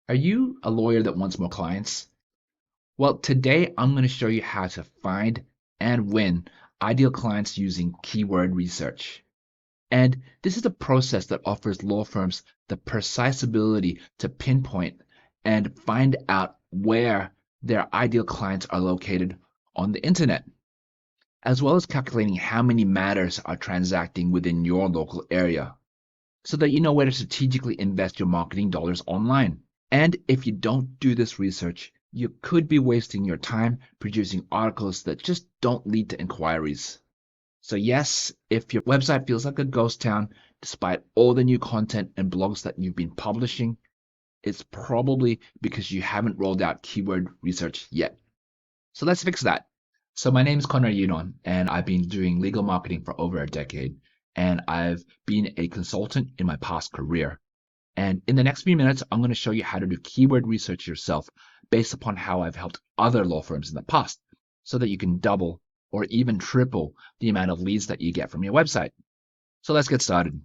Are you a lawyer that wants more clients? Well, today I'm going to show you how to find and win ideal clients using keyword research. And this is a process that offers law firms the precise ability to pinpoint and find out where their ideal clients are located on the internet, as well as calculating how many matters are transacting within your local area so that you know where to strategically invest your marketing dollars online. And if you don't do this research, you could be wasting your time producing articles that just don't lead to inquiries. So, yes, if your website feels like a ghost town, despite all the new content and blogs that you've been publishing, it's probably because you haven't rolled out keyword research yet. So, let's fix that. So, my name is Conrad Ayunon, and I've been doing legal marketing for over a decade, and I've been a consultant in my past career. And in the next few minutes, I'm going to show you how to do keyword research yourself based upon how I've helped other law firms in the past so that you can double or even triple the amount of leads that you get from your website. So let's get started.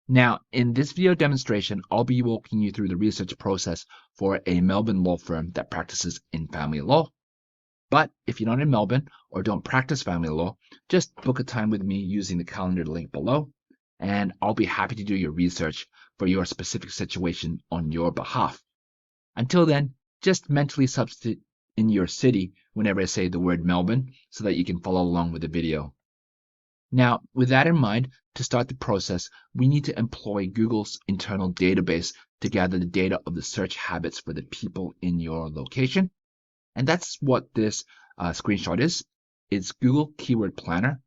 Now, in this video demonstration, I'll be walking you through the research process for a Melbourne law firm that practices in family law. But if you're not in Melbourne or don't practice family law, just book a time with me using the calendar link below, and I'll be happy to do your research for your specific situation on your behalf. Until then, just mentally substitute in your city whenever I say the word Melbourne so that you can follow along with the video. Now, with that in mind, to start the process, we need to employ Google's internal database to gather the data of the search habits for the people in your location. And that's what this screenshot is. It's Google Keyword Planner.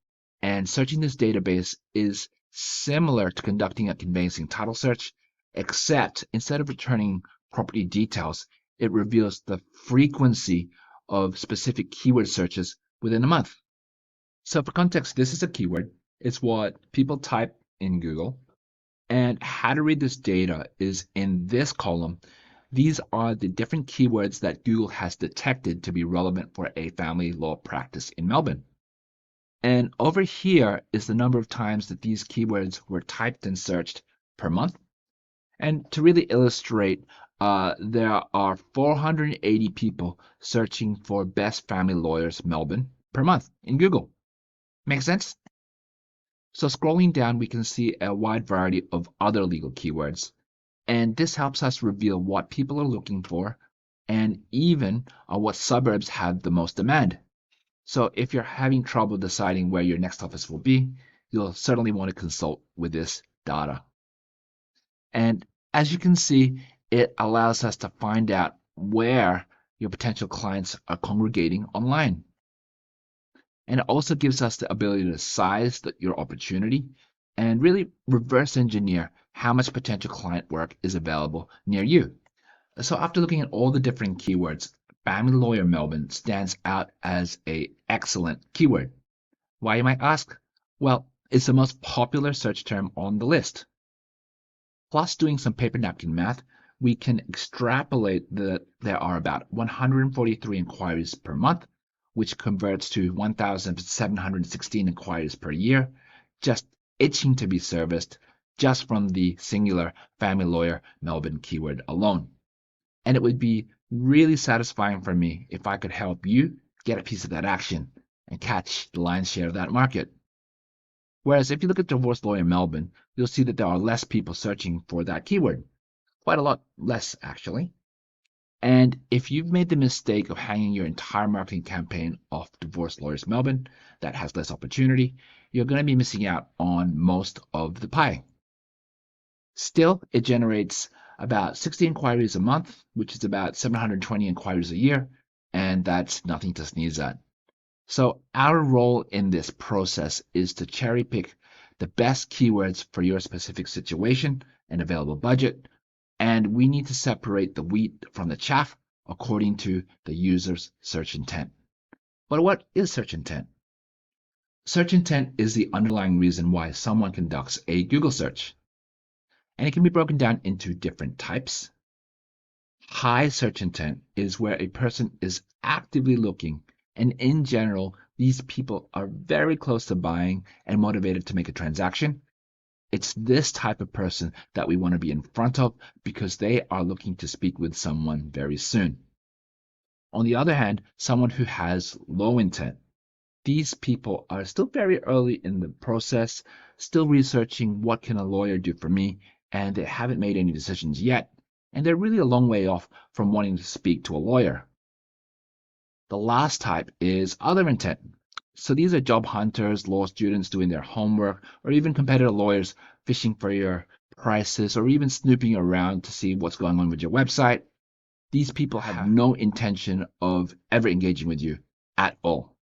And searching this database is similar to conducting a conveyancing title search, except instead of returning property details, it reveals the frequency of specific keyword searches within a month. So for context, this is a keyword. It's what people type in Google. And how to read this data is in this column. These are the different keywords that Google has detected to be relevant for a family law practice in Melbourne. And over here is the number of times that these keywords were typed and searched per month. And to really illustrate, there are 480 people searching for best family lawyers Melbourne per month in Google. Make sense? So scrolling down, we can see a wide variety of other legal keywords. And this helps us reveal what people are looking for and even what suburbs have the most demand. So if you're having trouble deciding where your next office will be, you'll certainly want to consult with this data. And as you can see, it allows us to find out where your potential clients are congregating online. And it also gives us the ability to size your opportunity and really reverse engineer how much potential client work is available near you. So after looking at all the different keywords, Family Lawyer Melbourne stands out as an excellent keyword. Why, you might ask? Well, it's the most popular search term on the list. Plus, doing some paper napkin math, we can extrapolate that there are about 143 inquiries per month, which converts to 1,716 inquiries per year, just itching to be serviced just from the singular Family Lawyer Melbourne keyword alone. And it would be really satisfying for me if I could help you get a piece of that action and catch the lion's share of that market. Whereas if you look at Divorce Lawyer Melbourne, you'll see that there are less people searching for that keyword. Quite a lot less, actually. And if you've made the mistake of hanging your entire marketing campaign off Divorce Lawyers Melbourne, that has less opportunity, you're going to be missing out on most of the pie. Still, it generates about 60 inquiries a month, which is about 720 inquiries a year, and that's nothing to sneeze at. So our role in this process is to cherry pick the best keywords for your specific situation and available budget, and we need to separate the wheat from the chaff according to the user's search intent. But what is search intent? Search intent is the underlying reason why someone conducts a Google search. And it can be broken down into different types. High search intent is where a person is actively looking, and in general, these people are very close to buying and motivated to make a transaction. It's this type of person that we want to be in front of because they are looking to speak with someone very soon. On the other hand, someone who has low intent. These people are still very early in the process, still researching what can a lawyer do for me, and they haven't made any decisions yet, and they're really a long way off from wanting to speak to a lawyer. The last type is other intent. So these are job hunters, law students doing their homework, or even competitor lawyers fishing for your prices, or even snooping around to see what's going on with your website. These people have no intention of ever engaging with you at all.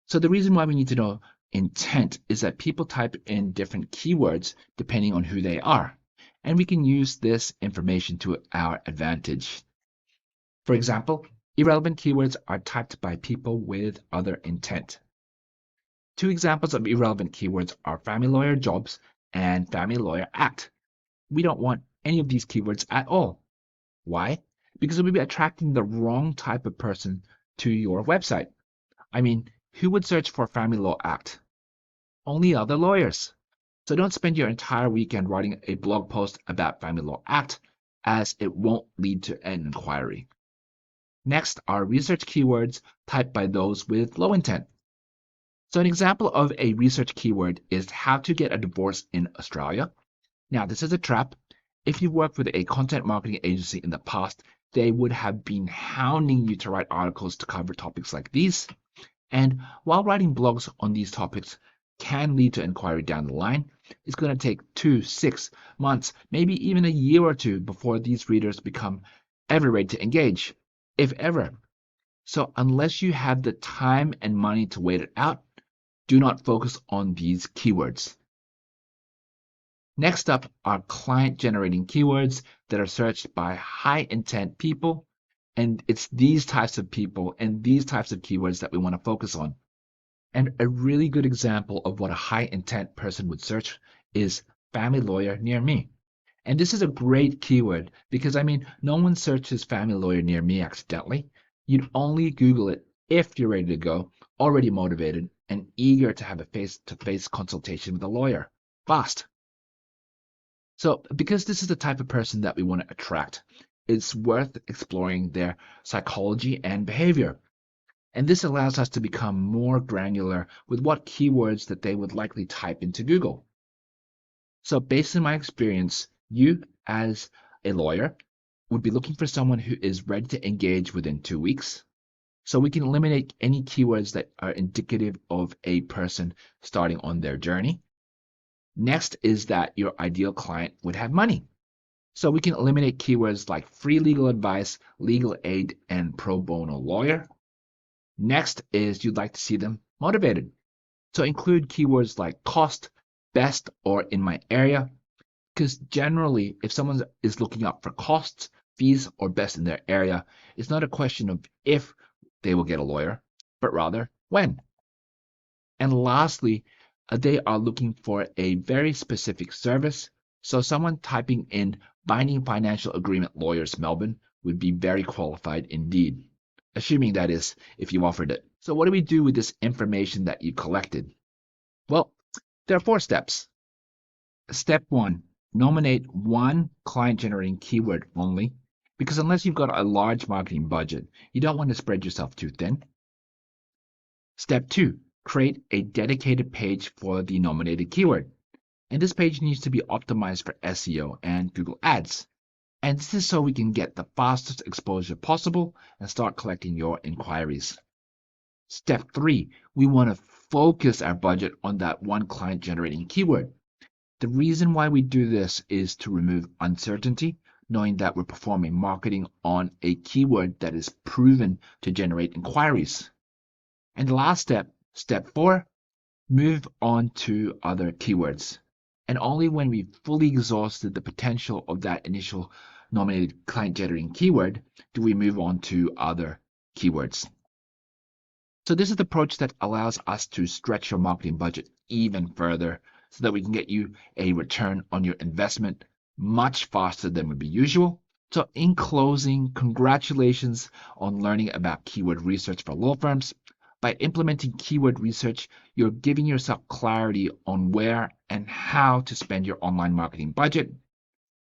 So the reason why we need to know intent is that people type in different keywords depending on who they are. And we can use this information to our advantage. For example, irrelevant keywords are typed by people with other intent. Two examples of irrelevant keywords are family lawyer jobs and family lawyer act. We don't want any of these keywords at all. Why? Because we'll be attracting the wrong type of person to your website. I mean, who would search for Family Law Act? Only other lawyers. So don't spend your entire weekend writing a blog post about Family Law Act, as it won't lead to an inquiry. Next are research keywords typed by those with low intent. So an example of a research keyword is how to get a divorce in Australia. Now, this is a trap. If you worked with a content marketing agency in the past, they would have been hounding you to write articles to cover topics like these. And while writing blogs on these topics can lead to inquiry down the line, it's going to take 2, 6 months, maybe even a year or two before these readers become ever ready to engage, if ever. So unless you have the time and money to wait it out, do not focus on these keywords. Next up are client-generating keywords that are searched by high-intent people, and it's these types of people and these types of keywords that we want to focus on. And a really good example of what a high-intent person would search is family lawyer near me. And this is a great keyword because, I mean, no one searches family lawyer near me accidentally. You'd only Google it if you're ready to go, already motivated, and eager to have a face-to-face consultation with a lawyer. Fast. So, because this is the type of person that we want to attract, it's worth exploring their psychology and behavior. And this allows us to become more granular with what keywords that they would likely type into Google. So, based on my experience, you as a lawyer would be looking for someone who is ready to engage within 2 weeks. So we can eliminate any keywords that are indicative of a person starting on their journey. Next is that your ideal client would have money. So we can eliminate keywords like free legal advice, legal aid, and pro bono lawyer. Next is you'd like to see them motivated. So include keywords like cost, best, or in my area, because generally if someone is looking up for costs, fees, or best in their area, it's not a question of if they will get a lawyer, but rather when. And lastly, they are looking for a very specific service. So someone typing in binding financial agreement lawyers Melbourne would be very qualified indeed, assuming that is if you offered it. So what do we do with this information that you collected? Well, there are 4 steps. Step 1, nominate one client generating keyword only, because unless you've got a large marketing budget, you don't want to spread yourself too thin. Step 2, create a dedicated page for the nominated keyword. And this page needs to be optimized for SEO and Google Ads. And this is so we can get the fastest exposure possible and start collecting your inquiries. Step 3, we want to focus our budget on that one client generating keyword. The reason why we do this is to remove uncertainty, knowing that we're performing marketing on a keyword that is proven to generate inquiries. And the last step, step 4, move on to other keywords. And only when we've fully exhausted the potential of that initial nominated client generating keyword do we move on to other keywords. So this is the approach that allows us to stretch your marketing budget even further so that we can get you a return on your investment much faster than would be usual. So in closing, congratulations on learning about keyword research for law firms. By implementing keyword research, you're giving yourself clarity on where and how to spend your online marketing budget.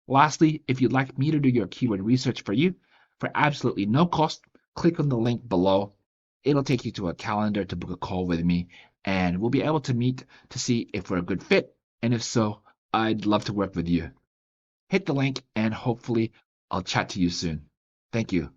Lastly, if you'd like me to do your keyword research for you for absolutely no cost, click on the link below. It'll take you to a calendar to book a call with me, and we'll be able to meet to see if we're a good fit. And if so, I'd love to work with you. Hit the link, and hopefully, I'll chat to you soon. Thank you.